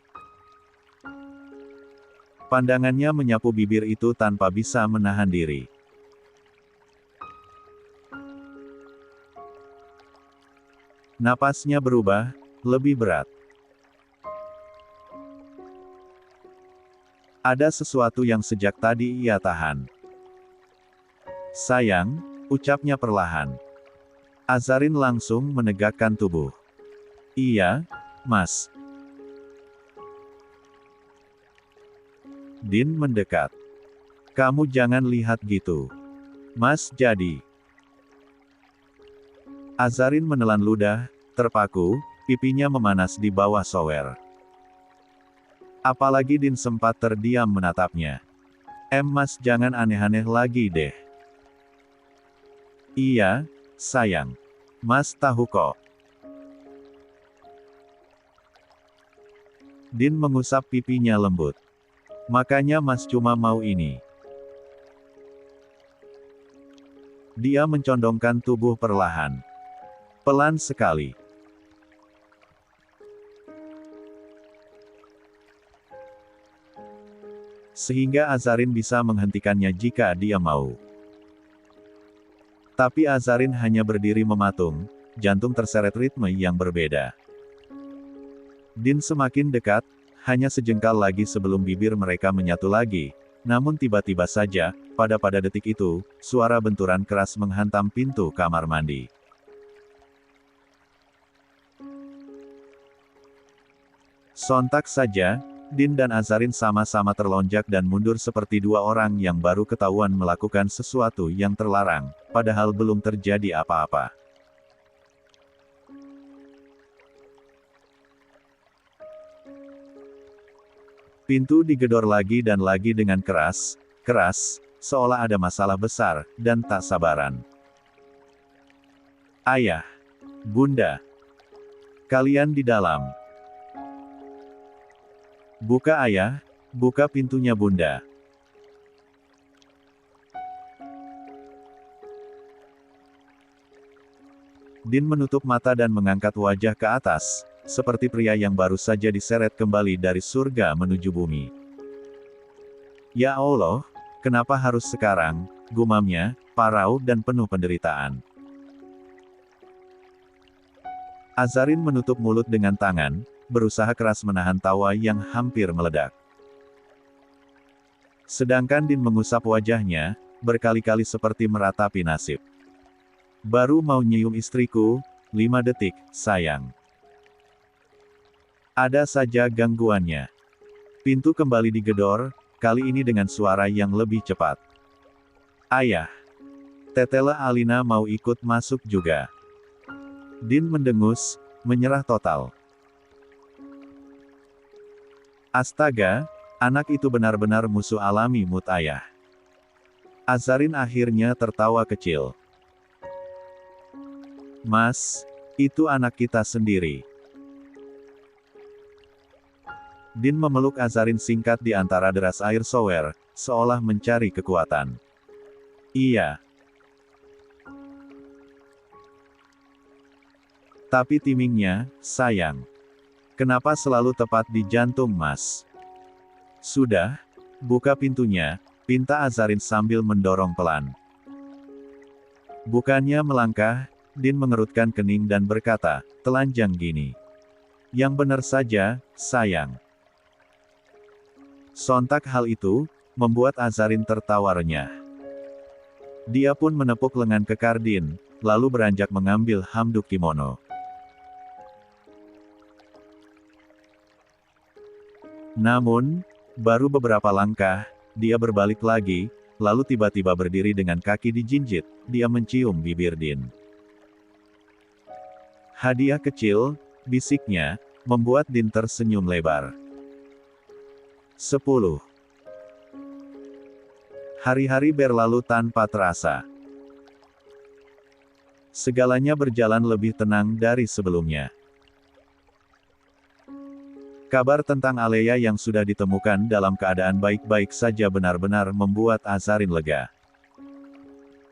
Pandangannya menyapu bibir itu tanpa bisa menahan diri. Napasnya berubah, lebih berat. Ada sesuatu yang sejak tadi ia tahan. Sayang, ucapnya perlahan. Azarin langsung menegakkan tubuh. Iya, Mas. Din mendekat. Kamu jangan lihat gitu. Mas jadi. Azarin menelan ludah, terpaku, pipinya memanas di bawah shower. Apalagi Din sempat terdiam menatapnya. Mas jangan aneh-aneh lagi deh. Iya, sayang. Mas tahu kok. Din mengusap pipinya lembut. Makanya Mas cuma mau ini. Dia mencondongkan tubuh perlahan. Pelan sekali. Sehingga Azarin bisa menghentikannya jika dia mau. Tapi Azarin hanya berdiri mematung, jantung terseret ritme yang berbeda. Din semakin dekat, hanya sejengkal lagi sebelum bibir mereka menyatu lagi, namun tiba-tiba saja, pada detik itu, suara benturan keras menghantam pintu kamar mandi. Sontak saja, Din dan Azarin sama-sama terlonjak dan mundur seperti dua orang yang baru ketahuan melakukan sesuatu yang terlarang, padahal belum terjadi apa-apa. Pintu digedor lagi dan lagi dengan keras, seolah ada masalah besar, dan tak sabaran. Ayah. Bunda. Kalian di dalam. Buka ayah, buka pintunya bunda. Din menutup mata dan mengangkat wajah ke atas, seperti pria yang baru saja diseret kembali dari surga menuju bumi. Ya Allah, kenapa harus sekarang, gumamnya, parau dan penuh penderitaan. Azarin menutup mulut dengan tangan, berusaha keras menahan tawa yang hampir meledak. Sedangkan Din mengusap wajahnya, berkali-kali seperti meratapi nasib. Baru mau nyium istriku, 5 detik, sayang. Ada saja gangguannya. Pintu kembali digedor, kali ini dengan suara yang lebih cepat. Ayah. Tetela Alina mau ikut masuk juga. Din mendengus, menyerah total. Astaga, anak itu benar-benar musuh alami Mut ayah. Azarin akhirnya tertawa kecil. Mas, itu anak kita sendiri. Din memeluk Azarin singkat di antara deras air shower, seolah mencari kekuatan. Iya. Tapi timingnya, sayang. Kenapa selalu tepat di jantung Mas? Sudah, buka pintunya, pinta Azarin sambil mendorong pelan. Bukannya melangkah, Din mengerutkan kening dan berkata, telanjang gini. Yang benar saja, sayang. Sontak hal itu, membuat Azarin tertawa renyah. Dia pun menepuk lengan kekar Din, lalu beranjak mengambil handuk kimono. Namun, baru beberapa langkah, dia berbalik lagi, lalu tiba-tiba berdiri dengan kaki dijinjit, dia mencium bibir Din. Hadiah kecil, bisiknya, membuat Din tersenyum lebar. 10. Hari-hari berlalu tanpa terasa. Segalanya berjalan lebih tenang dari sebelumnya. Kabar tentang Alea yang sudah ditemukan dalam keadaan baik-baik saja benar-benar membuat Azarin lega.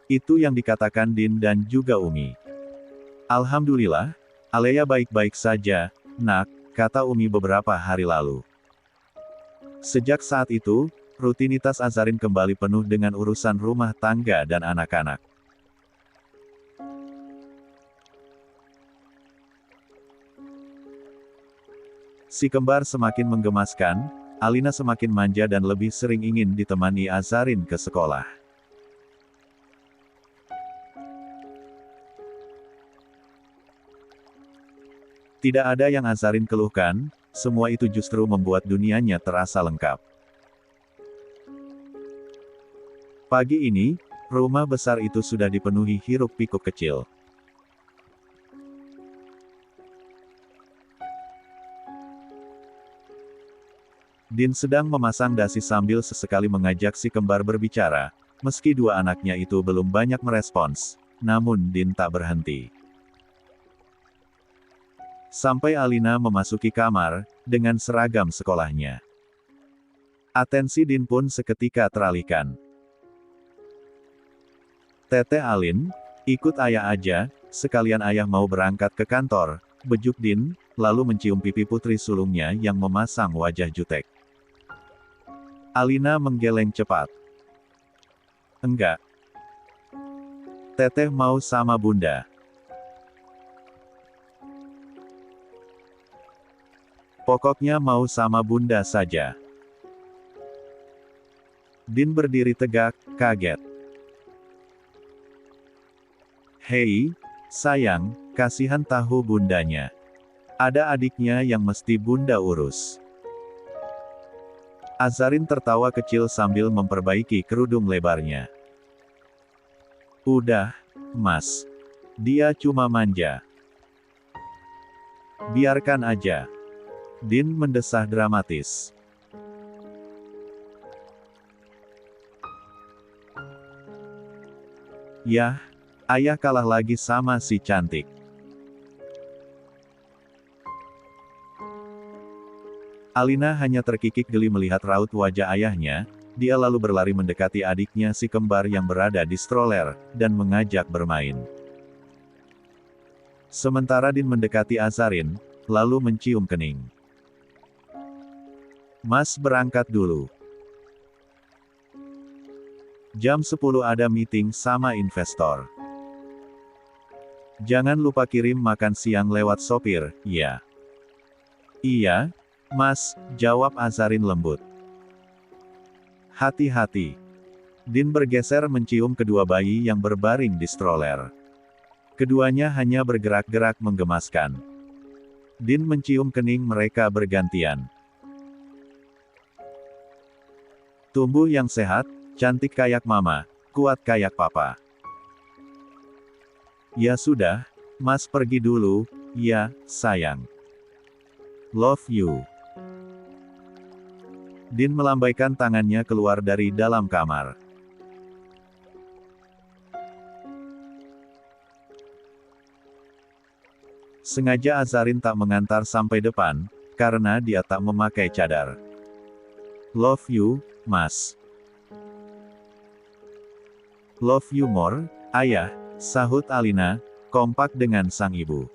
Itu yang dikatakan Din dan juga Umi. Alhamdulillah, Alea baik-baik saja, nak, kata Umi beberapa hari lalu. Sejak saat itu, rutinitas Azarin kembali penuh dengan urusan rumah tangga dan anak-anak. Si kembar semakin menggemaskan, Alina semakin manja dan lebih sering ingin ditemani Azarin ke sekolah. Tidak ada yang Azarin keluhkan, semua itu justru membuat dunianya terasa lengkap. Pagi ini, rumah besar itu sudah dipenuhi hiruk-pikuk kecil. Din sedang memasang dasi sambil sesekali mengajak si kembar berbicara, meski dua anaknya itu belum banyak merespons, namun Din tak berhenti. Sampai Alina memasuki kamar, dengan seragam sekolahnya. Atensi Din pun seketika teralihkan. Teteh Alin, ikut ayah aja, sekalian ayah mau berangkat ke kantor, bejuk Din, lalu mencium pipi putri sulungnya yang memasang wajah jutek. Alina menggeleng cepat. Enggak. Teteh mau sama bunda. Pokoknya mau sama bunda saja. Din berdiri tegak, kaget. Hei, sayang, kasihan tahu bundanya. Ada adiknya yang mesti bunda urus. Azarin tertawa kecil sambil memperbaiki kerudung lebarnya. Udah, Mas. Dia cuma manja. Biarkan aja. Din mendesah dramatis. Yah, ayah kalah lagi sama si cantik. Alina hanya terkikik geli melihat raut wajah ayahnya, dia lalu berlari mendekati adiknya si kembar yang berada di stroller, dan mengajak bermain. Sementara Din mendekati Azarin, lalu mencium kening. Mas berangkat dulu. Jam 10 ada meeting sama investor. Jangan lupa kirim makan siang lewat sopir, ya. Iya, Mas, jawab Azarin lembut. Hati-hati. Din bergeser mencium kedua bayi yang berbaring di stroller. Keduanya hanya bergerak-gerak menggemaskan. Din mencium kening mereka bergantian. Tumbuh yang sehat, cantik kayak mama, kuat kayak papa. Ya sudah, Mas pergi dulu, ya, sayang. Love you. Din melambaikan tangannya keluar dari dalam kamar. Sengaja Azarin tak mengantar sampai depan, karena dia tak memakai cadar. Love you, Mas. Love you more, ayah, sahut Alina, kompak dengan sang ibu.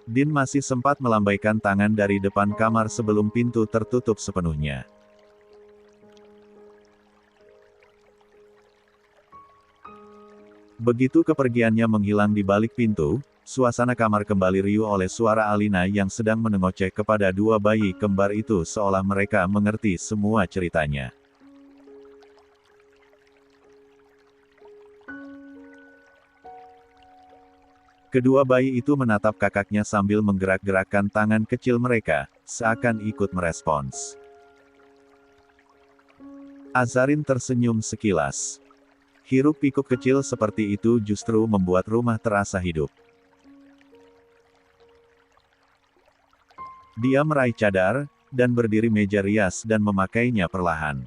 Din masih sempat melambaikan tangan dari depan kamar sebelum pintu tertutup sepenuhnya. Begitu kepergiannya menghilang di balik pintu, suasana kamar kembali riuh oleh suara Alina yang sedang menengoceh kepada dua bayi kembar itu seolah mereka mengerti semua ceritanya. Kedua bayi itu menatap kakaknya sambil menggerak-gerakkan tangan kecil mereka, seakan ikut merespons. Azarin tersenyum sekilas. Hiruk-pikuk kecil seperti itu justru membuat rumah terasa hidup. Dia meraih cadar, dan berdiri meja rias dan memakainya perlahan.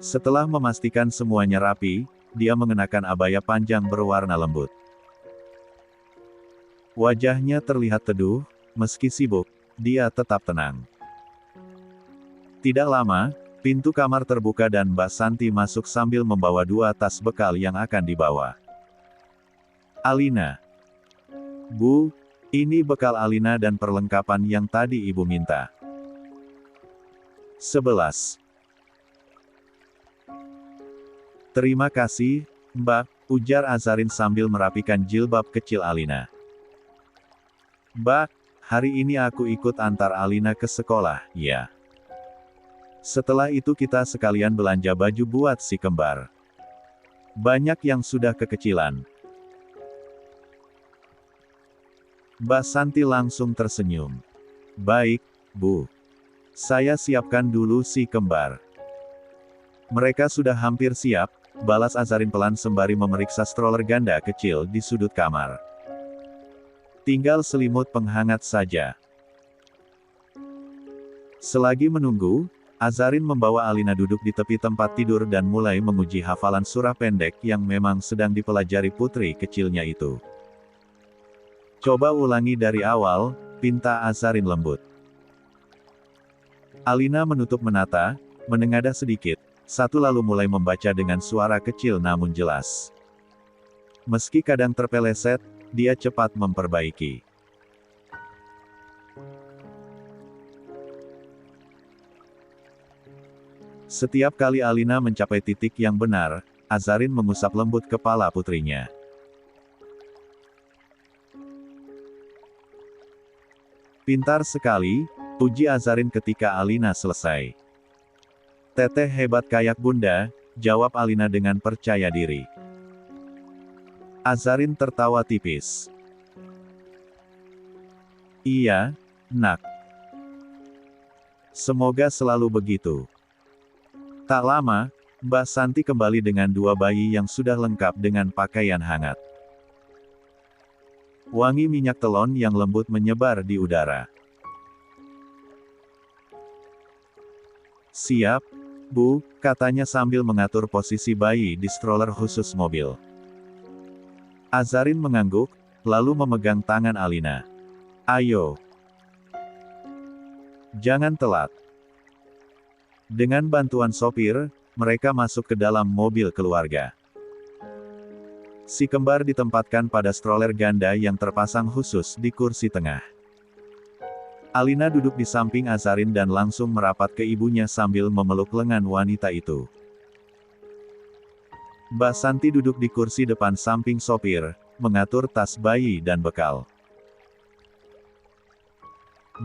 Setelah memastikan semuanya rapi, dia mengenakan abaya panjang berwarna lembut. Wajahnya terlihat teduh, meski sibuk, dia tetap tenang. Tidak lama, pintu kamar terbuka dan Mbak Santi masuk sambil membawa dua tas bekal yang akan dibawa. Alina. Bu, ini bekal Alina dan perlengkapan yang tadi ibu minta. 11. Terima kasih, Mbak, ujar Azarin sambil merapikan jilbab kecil Alina. Mbak, hari ini aku ikut antar Alina ke sekolah, ya. Setelah itu kita sekalian belanja baju buat si kembar. Banyak yang sudah kekecilan. Mbak Santi langsung tersenyum. Baik, Bu. Saya siapkan dulu si kembar. Mereka sudah hampir siap, balas Azarin pelan sembari memeriksa stroller ganda kecil di sudut kamar. Tinggal selimut penghangat saja. Selagi menunggu, Azarin membawa Alina duduk di tepi tempat tidur dan mulai menguji hafalan surah pendek yang memang sedang dipelajari putri kecilnya itu. Coba ulangi dari awal, pinta Azarin lembut. Alina menutup menata, menengadah sedikit, satu lalu mulai membaca dengan suara kecil namun jelas. Meski kadang terpeleset, dia cepat memperbaiki. Setiap kali Alina mencapai titik yang benar, Azarin mengusap lembut kepala putrinya. Pintar sekali, puji Azarin ketika Alina selesai. Teteh hebat kayak bunda, jawab Alina dengan percaya diri. Azarin tertawa tipis. Iya, nak. Semoga selalu begitu. Tak lama, Mbak Santi kembali dengan dua bayi yang sudah lengkap dengan pakaian hangat. Wangi minyak telon yang lembut menyebar di udara. Siap, Bu, katanya sambil mengatur posisi bayi di stroller khusus mobil. Azarin mengangguk, lalu memegang tangan Alina. Ayo. Jangan telat. Dengan bantuan sopir, mereka masuk ke dalam mobil keluarga. Si kembar ditempatkan pada stroller ganda yang terpasang khusus di kursi tengah. Alina duduk di samping Azarin dan langsung merapat ke ibunya sambil memeluk lengan wanita itu. Mbak Santi duduk di kursi depan samping sopir, mengatur tas bayi dan bekal.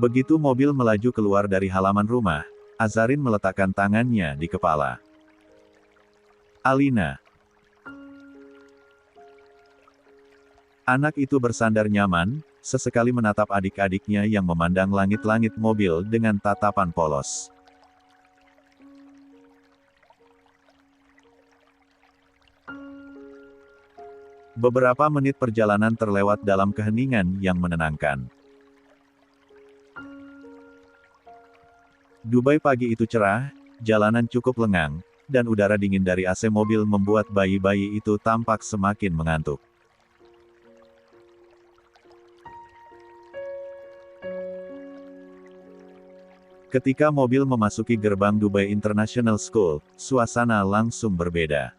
Begitu mobil melaju keluar dari halaman rumah, Azarin meletakkan tangannya di kepala. Alina. Anak itu bersandar nyaman, sesekali menatap adik-adiknya yang memandang langit-langit mobil dengan tatapan polos. Beberapa menit perjalanan terlewat dalam keheningan yang menenangkan. Dubai pagi itu cerah, jalanan cukup lengang, dan udara dingin dari AC mobil membuat bayi-bayi itu tampak semakin mengantuk. Ketika mobil memasuki gerbang Dubai International School, suasana langsung berbeda.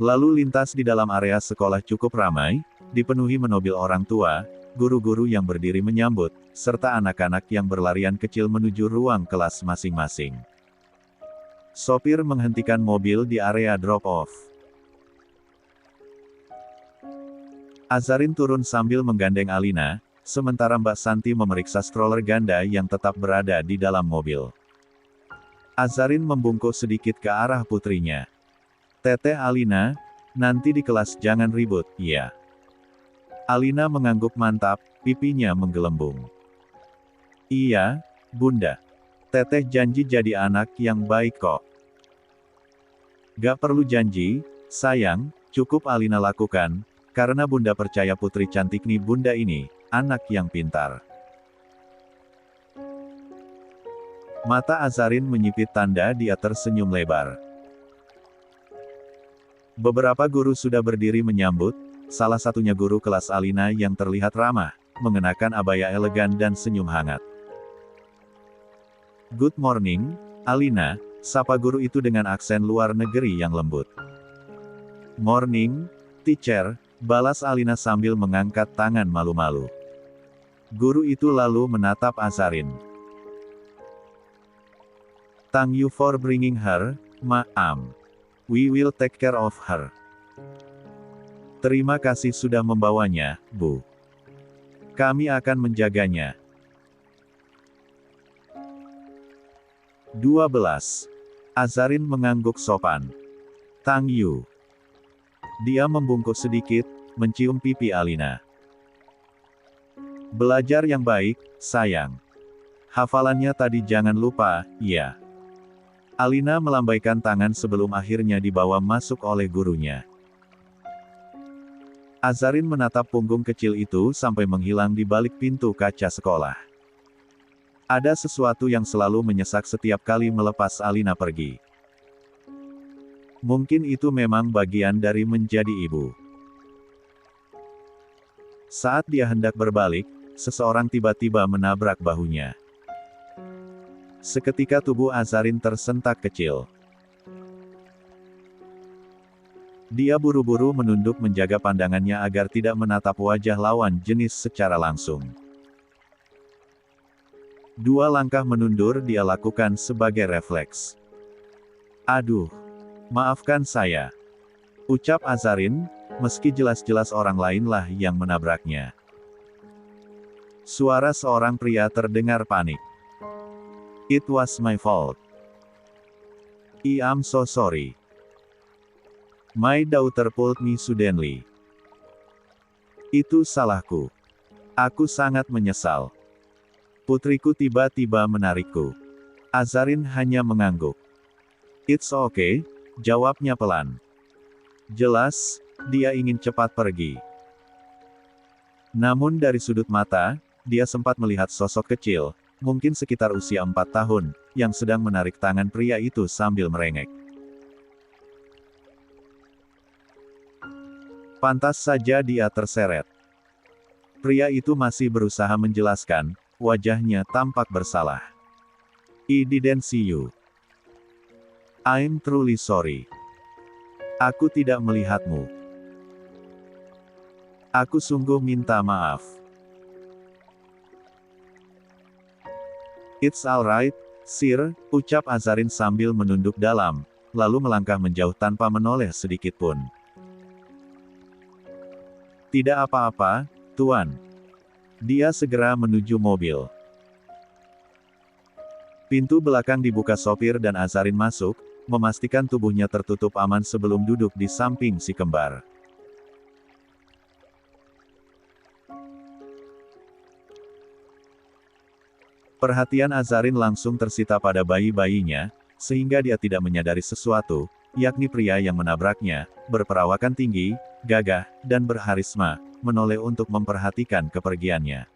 Lalu lintas di dalam area sekolah cukup ramai, dipenuhi mobil orang tua, guru-guru yang berdiri menyambut, serta anak-anak yang berlarian kecil menuju ruang kelas masing-masing. Sopir menghentikan mobil di area drop-off. Azarin turun sambil menggandeng Alina, sementara Mbak Santi memeriksa stroller ganda yang tetap berada di dalam mobil. Azarin membungkuk sedikit ke arah putrinya. Teteh Alina, nanti di kelas jangan ribut, ya. Alina mengangguk mantap, pipinya menggelembung. Iya, Bunda. Teteh janji jadi anak yang baik kok. Gak perlu janji, sayang, cukup Alina lakukan, karena Bunda percaya putri cantik nih Bunda ini, anak yang pintar. Mata Azarin menyipit tanda dia tersenyum lebar. Beberapa guru sudah berdiri menyambut, salah satunya guru kelas Alina yang terlihat ramah, mengenakan abaya elegan dan senyum hangat. Good morning, Alina, sapa guru itu dengan aksen luar negeri yang lembut. Morning, teacher, balas Alina sambil mengangkat tangan malu-malu. Guru itu lalu menatap Azarin. Thank you for bringing her, ma'am. We will take care of her. Terima kasih sudah membawanya, Bu. Kami akan menjaganya. 12. Azarin mengangguk sopan. Thank you. Dia membungkuk sedikit, mencium pipi Alina. Belajar yang baik, sayang. Hafalannya tadi jangan lupa, ya. Alina melambaikan tangan sebelum akhirnya dibawa masuk oleh gurunya. Azarin menatap punggung kecil itu sampai menghilang di balik pintu kaca sekolah. Ada sesuatu yang selalu menyesak setiap kali melepas Alina pergi. Mungkin itu memang bagian dari menjadi ibu. Saat dia hendak berbalik, seseorang tiba-tiba menabrak bahunya. Seketika tubuh Azarin tersentak kecil. Dia buru-buru menunduk menjaga pandangannya agar tidak menatap wajah lawan jenis secara langsung. 2 langkah menundur dia lakukan sebagai refleks. Aduh, maafkan saya, ucap Azarin, meski jelas-jelas orang lainlah yang menabraknya. Suara seorang pria terdengar panik. It was my fault. I am so sorry. My daughter pulled me suddenly. Itu salahku. Aku sangat menyesal. Putriku tiba-tiba menarikku. Azarin hanya mengangguk. It's okay, jawabnya pelan. Jelas, dia ingin cepat pergi. Namun dari sudut mata, dia sempat melihat sosok kecil, mungkin sekitar usia 4 tahun, yang sedang menarik tangan pria itu sambil merengek. Pantas saja dia terseret. Pria itu masih berusaha menjelaskan, wajahnya tampak bersalah. I didn't see you. I'm truly sorry. Aku tidak melihatmu. Aku sungguh minta maaf. It's alright, sir, ucap Azarin sambil menunduk dalam, lalu melangkah menjauh tanpa menoleh sedikit pun. Tidak apa-apa, Tuan. Dia segera menuju mobil. Pintu belakang dibuka sopir dan Azarin masuk, memastikan tubuhnya tertutup aman sebelum duduk di samping si kembar. Perhatian Azarin langsung tersita pada bayi-bayinya, sehingga dia tidak menyadari sesuatu, yakni pria yang menabraknya, berperawakan tinggi, gagah, dan berharisma, menoleh untuk memperhatikan kepergiannya.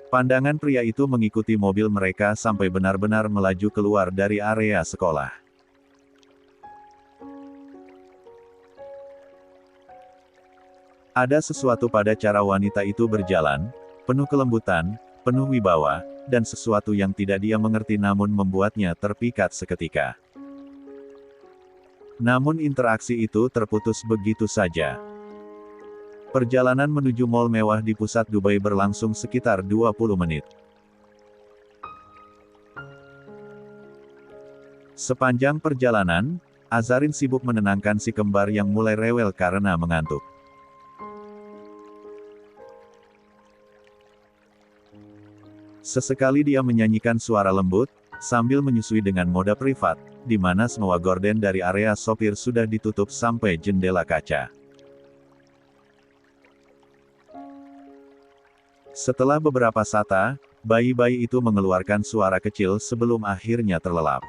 Pandangan pria itu mengikuti mobil mereka sampai benar-benar melaju keluar dari area sekolah. Ada sesuatu pada cara wanita itu berjalan, penuh kelembutan, penuh wibawa, dan sesuatu yang tidak dia mengerti namun membuatnya terpikat seketika. Namun interaksi itu terputus begitu saja. Perjalanan menuju mal mewah di pusat Dubai berlangsung sekitar 20 menit. Sepanjang perjalanan, Azarin sibuk menenangkan si kembar yang mulai rewel karena mengantuk. Sesekali dia menyanyikan suara lembut, sambil menyusui dengan mode privat, di mana semua gorden dari area sopir sudah ditutup sampai jendela kaca. Setelah beberapa sata, bayi-bayi itu mengeluarkan suara kecil sebelum akhirnya terlelap.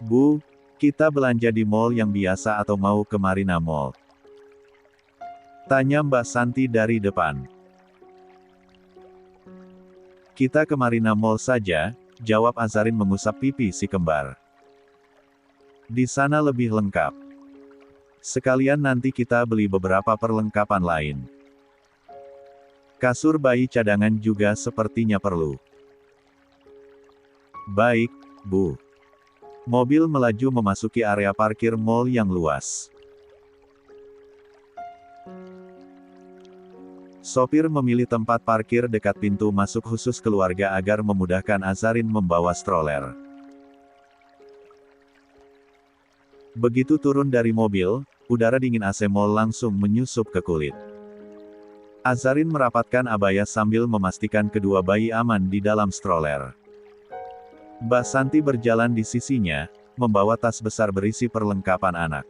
Bu, kita belanja di mall yang biasa atau mau ke Marina Mall? Tanya Mbak Santi dari depan. Kita ke Marina Mall saja, jawab Azarin mengusap pipi si kembar. Di sana lebih lengkap. Sekalian nanti kita beli beberapa perlengkapan lain. Kasur bayi cadangan juga sepertinya perlu. Baik, Bu. Mobil melaju memasuki area parkir mall yang luas. Sopir memilih tempat parkir dekat pintu masuk khusus keluarga agar memudahkan Azarin membawa stroller. Begitu turun dari mobil, udara dingin AC mall langsung menyusup ke kulit. Azarin merapatkan abaya sambil memastikan kedua bayi aman di dalam stroller. Mbak Santi berjalan di sisinya, membawa tas besar berisi perlengkapan anak.